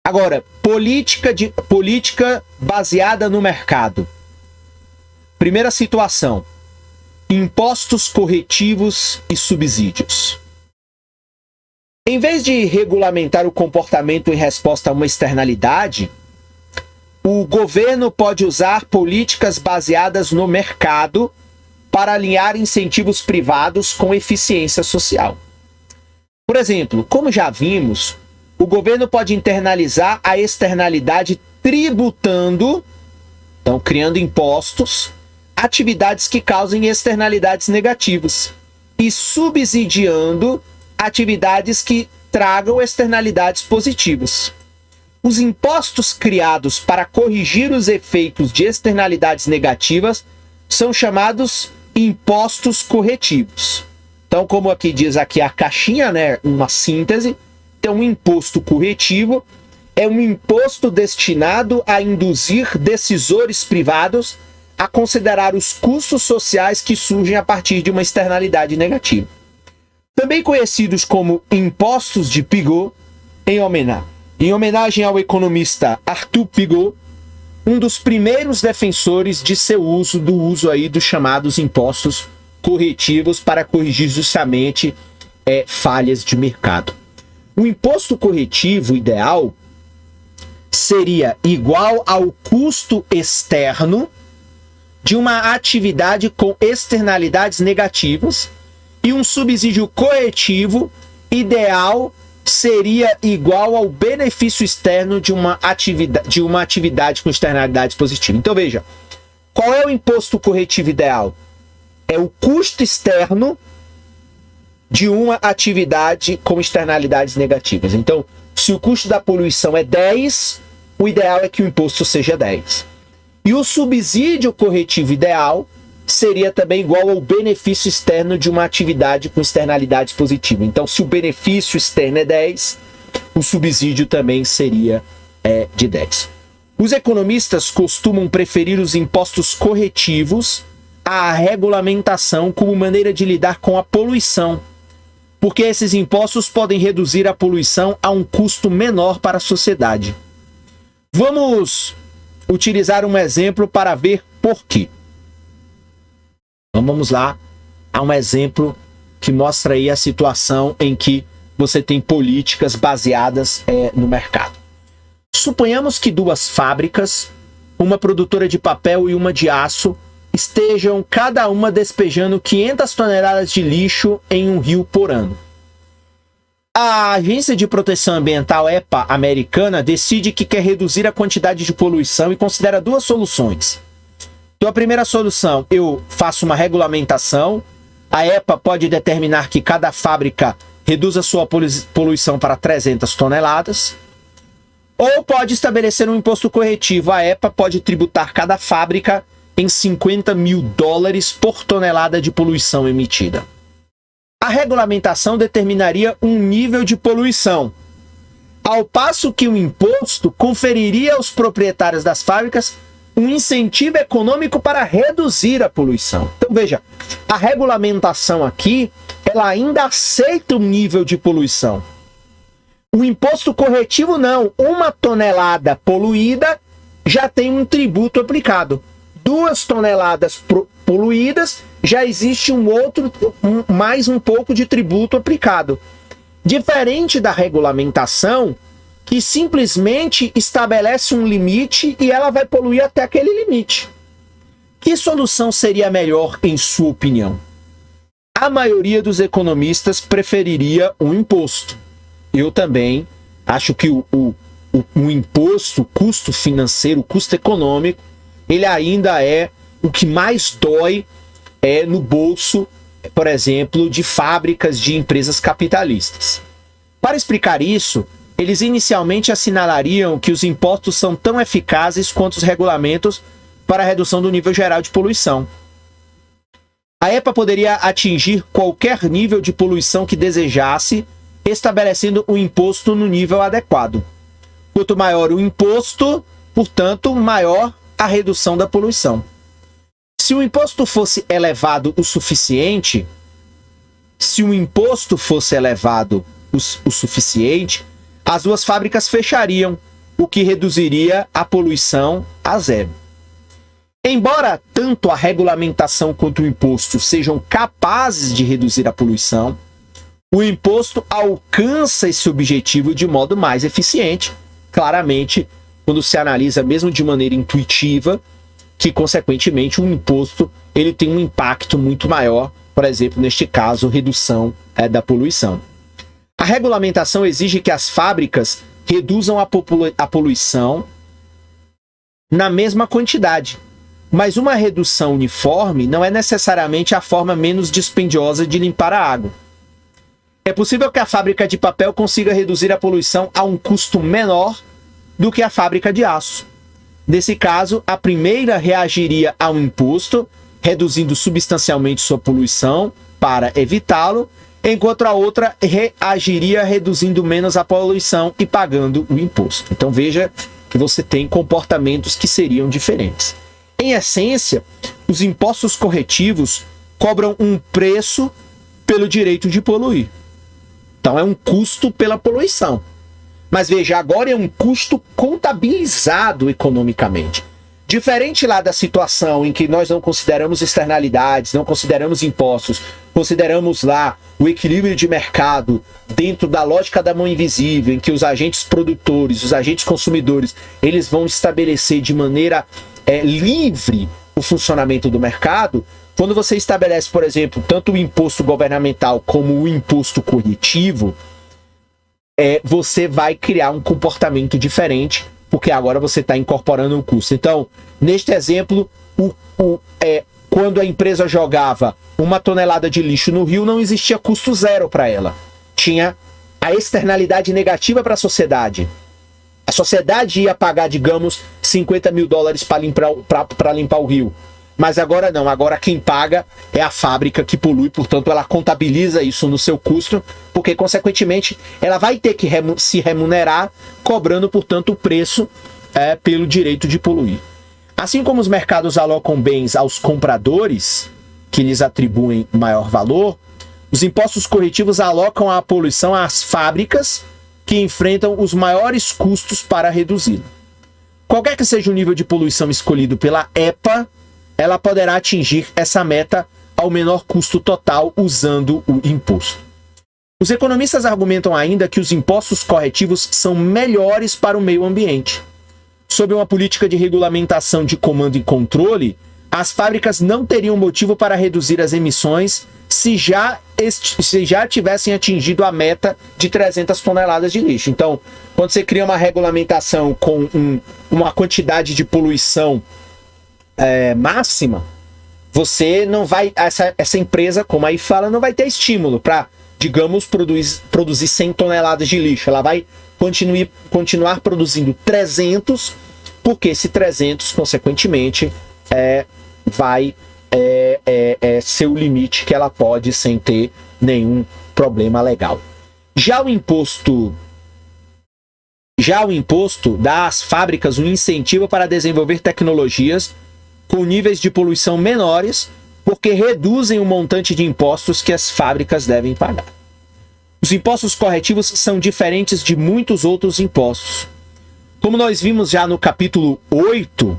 Agora, política baseada no mercado. Primeira situação: impostos corretivos e subsídios. Em vez de regulamentar o comportamento em resposta a uma externalidade, o governo pode usar políticas baseadas no mercado para alinhar incentivos privados com eficiência social. Por exemplo, como já vimos, o governo pode internalizar a externalidade tributando, então criando impostos, atividades que causem externalidades negativas e subsidiando atividades que tragam externalidades positivas. Os impostos criados para corrigir os efeitos de externalidades negativas são chamados impostos corretivos. Então, como aqui diz aqui a caixinha, né, uma síntese, então um imposto corretivo é um imposto destinado a induzir decisores privados a considerar os custos sociais que surgem a partir de uma externalidade negativa. Também conhecidos como impostos de Pigot, em homenagem ao economista Arthur Pigot, um dos primeiros defensores de seu uso, dos chamados impostos corretivos para corrigir justamente falhas de mercado. O imposto corretivo ideal seria igual ao custo externo de uma atividade com externalidades negativas, e um subsídio corretivo ideal seria igual ao benefício externo de uma atividade com externalidades positivas. Então veja, qual é o imposto corretivo ideal? É o custo externo de uma atividade com externalidades negativas. Então, se o custo da poluição é 10, o ideal é que o imposto seja 10. E o subsídio corretivo ideal seria também igual ao benefício externo de uma atividade com externalidades positivas. Então, se o benefício externo é 10, o subsídio também seria de 10. Os economistas costumam preferir os impostos corretivos à regulamentação como maneira de lidar com a poluição, porque esses impostos podem reduzir a poluição a um custo menor para a sociedade. Vamos utilizar um exemplo para ver por quê. Então vamos lá a um exemplo que mostra aí a situação em que você tem políticas baseadas no mercado. Suponhamos que duas fábricas, uma produtora de papel e uma de aço, estejam cada uma despejando 500 toneladas de lixo em um rio por ano. A Agência de Proteção Ambiental EPA americana decide que quer reduzir a quantidade de poluição e considera duas soluções. Então, a primeira solução, eu faço uma regulamentação. A EPA pode determinar que cada fábrica reduza sua poluição para 300 toneladas. Ou pode estabelecer um imposto corretivo. A EPA pode tributar cada fábrica em $50 mil por tonelada de poluição emitida. A regulamentação determinaria um nível de poluição, ao passo que o imposto conferiria aos proprietários das fábricas um incentivo econômico para reduzir a poluição. Então veja, a regulamentação aqui, ela ainda aceita o nível de poluição. O imposto corretivo não. Uma tonelada poluída já tem um tributo aplicado. 2 toneladas poluídas, já existe mais um pouco de tributo aplicado. Diferente da regulamentação, que simplesmente estabelece um limite e ela vai poluir até aquele limite. Que solução seria melhor, em sua opinião? A maioria dos economistas preferiria um imposto. Eu também acho que o imposto, o custo financeiro, o custo econômico, ele ainda é o que mais dói no bolso, por exemplo, de fábricas de empresas capitalistas. Para explicar isso, eles inicialmente assinalariam que os impostos são tão eficazes quanto os regulamentos para a redução do nível geral de poluição. A EPA poderia atingir qualquer nível de poluição que desejasse, estabelecendo o imposto no nível adequado. Quanto maior o imposto, portanto, maior a redução da poluição. Se o imposto fosse elevado o suficiente, as duas fábricas fechariam o que reduziria a poluição a zero. Embora tanto a regulamentação quanto o imposto sejam capazes de reduzir a poluição, o imposto alcança esse objetivo de modo mais eficiente, claramente, quando se analisa mesmo de maneira intuitiva, que consequentemente o imposto ele tem um impacto muito maior, por exemplo, neste caso, redução da poluição. A regulamentação exige que as fábricas reduzam a poluição na mesma quantidade, mas uma redução uniforme não é necessariamente a forma menos dispendiosa de limpar a água. É possível que a fábrica de papel consiga reduzir a poluição a um custo menor do que a fábrica de aço. Nesse caso, a primeira reagiria ao imposto, reduzindo substancialmente sua poluição para evitá-lo, enquanto a outra reagiria reduzindo menos a poluição e pagando o imposto. Então veja que você tem comportamentos que seriam diferentes. Em essência, os impostos corretivos cobram um preço pelo direito de poluir. Então é um custo pela poluição. Mas veja, agora é um custo contabilizado economicamente. Diferente lá da situação em que nós não consideramos externalidades, não consideramos impostos, consideramos lá o equilíbrio de mercado dentro da lógica da mão invisível, em que os agentes produtores, os agentes consumidores, eles vão estabelecer de maneira livre o funcionamento do mercado. Quando você estabelece, por exemplo, tanto o imposto governamental como o imposto corretivo, você vai criar um comportamento diferente, porque agora você está incorporando um custo. Então, neste exemplo, quando a empresa jogava uma tonelada de lixo no rio, não existia custo zero para ela. Tinha a externalidade negativa para a sociedade. A sociedade ia pagar, digamos, $50 mil para limpar o rio. Mas agora não, agora quem paga é a fábrica que polui, portanto ela contabiliza isso no seu custo, porque consequentemente ela vai ter que se remunerar, cobrando, portanto, o preço pelo direito de poluir. Assim como os mercados alocam bens aos compradores, que lhes atribuem maior valor, os impostos corretivos alocam a poluição às fábricas que enfrentam os maiores custos para reduzir. Qualquer que seja o nível de poluição escolhido pela EPA, ela poderá atingir essa meta ao menor custo total usando o imposto. Os economistas argumentam ainda que os impostos corretivos são melhores para o meio ambiente. Sob uma política de regulamentação de comando e controle, as fábricas não teriam motivo para reduzir as emissões se já tivessem atingido a meta de 300 toneladas de lixo. Então, quando você cria uma regulamentação com uma quantidade de poluição máxima, você não vai, essa empresa, como aí fala, não vai ter estímulo para, digamos, produzir 100 toneladas de lixo. Ela vai continuar produzindo 300, porque esse 300, consequentemente, vai ser o limite que ela pode sem ter nenhum problema legal. Já o imposto dá às fábricas um incentivo para desenvolver tecnologias com níveis de poluição menores, porque reduzem o montante de impostos que as fábricas devem pagar. Os impostos corretivos são diferentes de muitos outros impostos. Como nós vimos já no capítulo 8,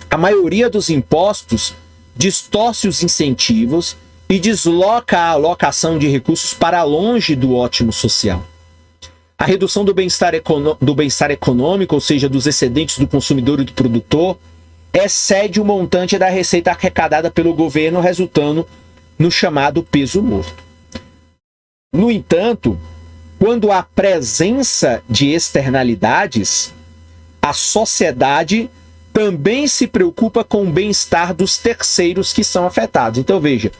a maioria dos impostos distorce os incentivos e desloca a alocação de recursos para longe do ótimo social. A redução do bem-estar econômico, ou seja, dos excedentes do consumidor e do produtor, excede o montante da receita arrecadada pelo governo, resultando no chamado peso morto. No entanto, quando há presença de externalidades, a sociedade também se preocupa com o bem-estar dos terceiros que são afetados. Então veja,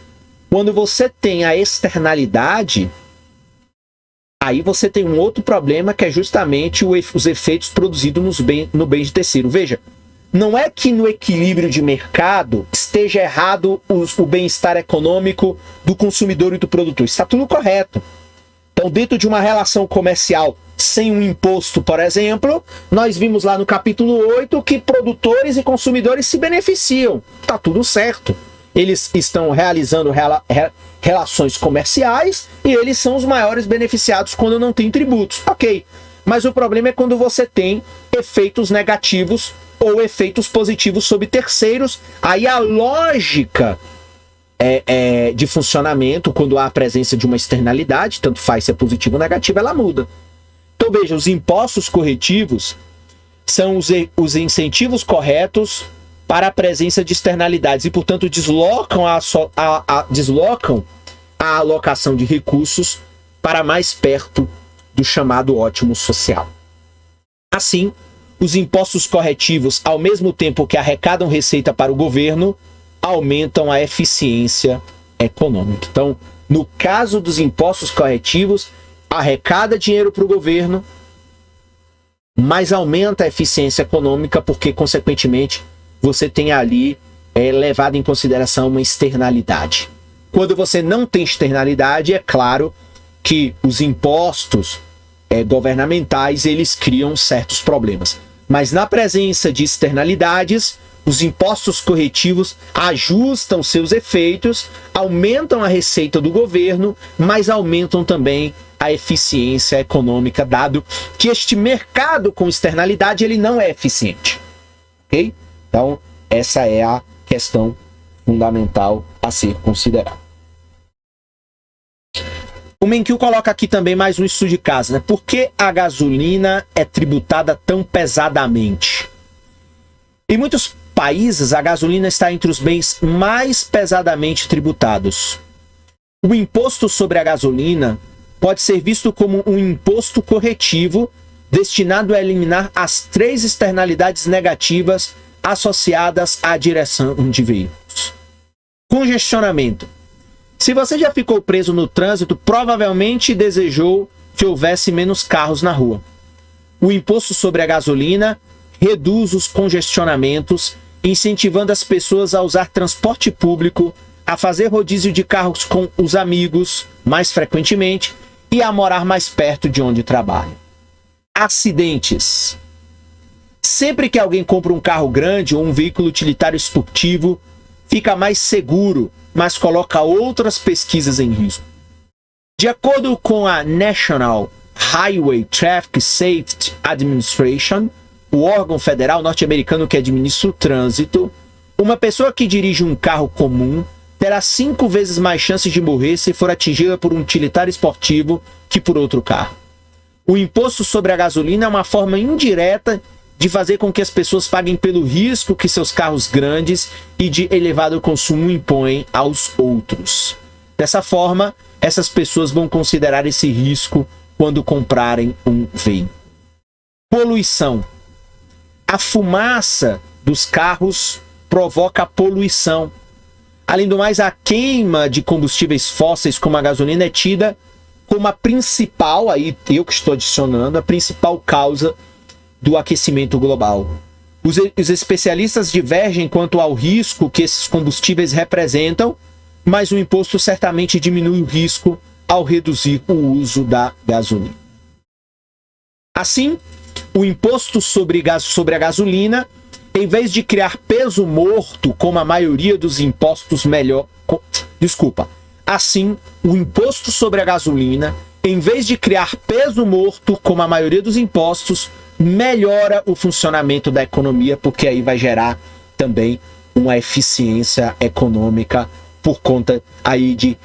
quando você tem a externalidade, aí você tem um outro problema, que é justamente os efeitos produzidos no bem de terceiro. Veja, não é que no equilíbrio de mercado esteja errado o bem-estar econômico do consumidor e do produtor. Está tudo correto. Então, dentro de uma relação comercial sem um imposto, por exemplo, nós vimos lá no capítulo 8 que produtores e consumidores se beneficiam. Está tudo certo. Eles estão realizando relações comerciais e eles são os maiores beneficiados quando não tem tributos. Ok. Mas o problema é quando você tem efeitos negativos ou efeitos positivos sobre terceiros. Aí a lógica de funcionamento, quando há a presença de uma externalidade, tanto faz se é positivo ou negativo, ela muda. Então veja, os impostos corretivos são os incentivos corretos para a presença de externalidades e, portanto, deslocam a alocação de recursos para mais perto do chamado ótimo social. Assim, os impostos corretivos, ao mesmo tempo que arrecadam receita para o governo, aumentam a eficiência econômica. Então, no caso dos impostos corretivos, arrecada dinheiro para o governo, mas aumenta a eficiência econômica porque, consequentemente, você tem ali levado em consideração uma externalidade. Quando você não tem externalidade, é claro que os impostos governamentais, eles criam certos problemas. Mas na presença de externalidades, os impostos corretivos ajustam seus efeitos, aumentam a receita do governo, mas aumentam também a eficiência econômica, dado que este mercado com externalidade ele não é eficiente. Ok? Então, essa é a questão fundamental a ser considerada. O Menkyu coloca aqui também mais um estudo de caso, né? Por que a gasolina é tributada tão pesadamente? Em muitos países, a gasolina está entre os bens mais pesadamente tributados. O imposto sobre a gasolina pode ser visto como um imposto corretivo destinado a eliminar as 3 externalidades negativas associadas à direção de veículos. Congestionamento. Se você já ficou preso no trânsito, provavelmente desejou que houvesse menos carros na rua. O imposto sobre a gasolina reduz os congestionamentos, incentivando as pessoas a usar transporte público, a fazer rodízio de carros com os amigos mais frequentemente e a morar mais perto de onde trabalham. Acidentes. Sempre que alguém compra um carro grande ou um veículo utilitário esportivo, fica mais seguro, mas coloca outras pesquisas em risco. De acordo com a National Highway Traffic Safety Administration, o órgão federal norte-americano que administra o trânsito, uma pessoa que dirige um carro comum terá 5 vezes mais chances de morrer se for atingida por um utilitário esportivo que por outro carro. O imposto sobre a gasolina é uma forma indireta de fazer com que as pessoas paguem pelo risco que seus carros grandes e de elevado consumo impõem aos outros. Dessa forma, essas pessoas vão considerar esse risco quando comprarem um veículo. Poluição. A fumaça dos carros provoca poluição. Além do mais, a queima de combustíveis fósseis como a gasolina é tida como a principal, aí eu que estou adicionando, a principal causa do aquecimento global. Os especialistas divergem quanto ao risco que esses combustíveis representam, mas o imposto certamente diminui o risco ao reduzir o uso da gasolina. Assim, o imposto sobre a gasolina, em vez de criar peso morto, como a maioria dos impostos Assim, o imposto sobre a gasolina, em vez de criar peso morto, como a maioria dos impostos, melhora o funcionamento da economia, porque aí vai gerar também uma eficiência econômica por conta aí de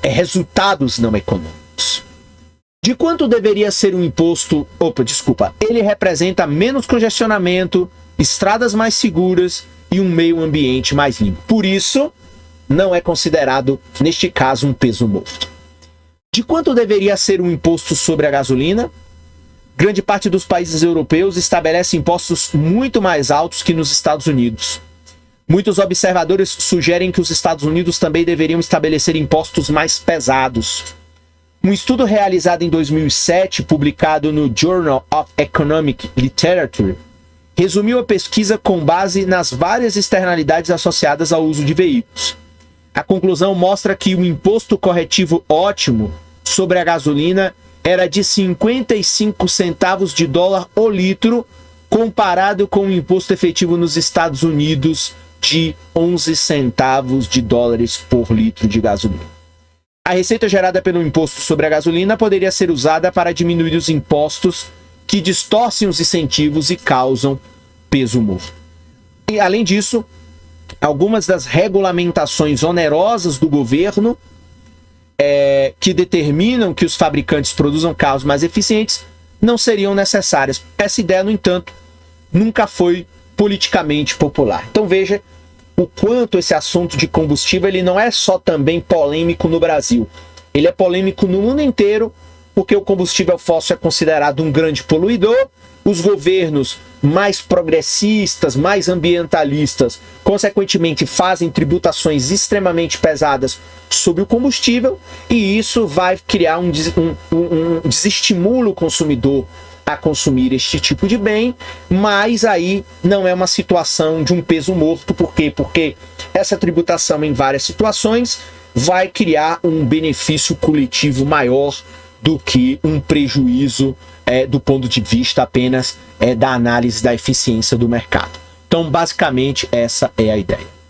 resultados não econômicos. De quanto deveria ser um imposto? Ele representa menos congestionamento, estradas mais seguras e um meio ambiente mais limpo. Por isso, não é considerado, neste caso, um peso morto. De quanto deveria ser um imposto sobre a gasolina? Grande parte dos países europeus estabelece impostos muito mais altos que nos Estados Unidos. Muitos observadores sugerem que os Estados Unidos também deveriam estabelecer impostos mais pesados. Um estudo realizado em 2007, publicado no Journal of Economic Literature, resumiu a pesquisa com base nas várias externalidades associadas ao uso de veículos. A conclusão mostra que o imposto corretivo ótimo sobre a gasolina era de 55 centavos de dólar o litro, comparado com o imposto efetivo nos Estados Unidos de 11 centavos de dólares por litro de gasolina. A receita gerada pelo imposto sobre a gasolina poderia ser usada para diminuir os impostos que distorcem os incentivos e causam peso morto. E, além disso, algumas das regulamentações onerosas do governo que determinam que os fabricantes produzam carros mais eficientes não seriam necessárias. Essa ideia, no entanto, nunca foi politicamente popular. Então veja o quanto esse assunto de combustível ele não é só também polêmico no Brasil. Ele é polêmico no mundo inteiro, porque o combustível fóssil é considerado um grande poluidor. Os governos mais progressistas, mais ambientalistas, consequentemente fazem tributações extremamente pesadas sobre o combustível, e isso vai criar um desestímulo o consumidor a consumir este tipo de bem, mas aí não é uma situação de um peso morto. Por quê? Porque essa tributação em várias situações vai criar um benefício coletivo maior do que um prejuízo do ponto de vista apenas da análise da eficiência do mercado. Então, basicamente, essa é a ideia.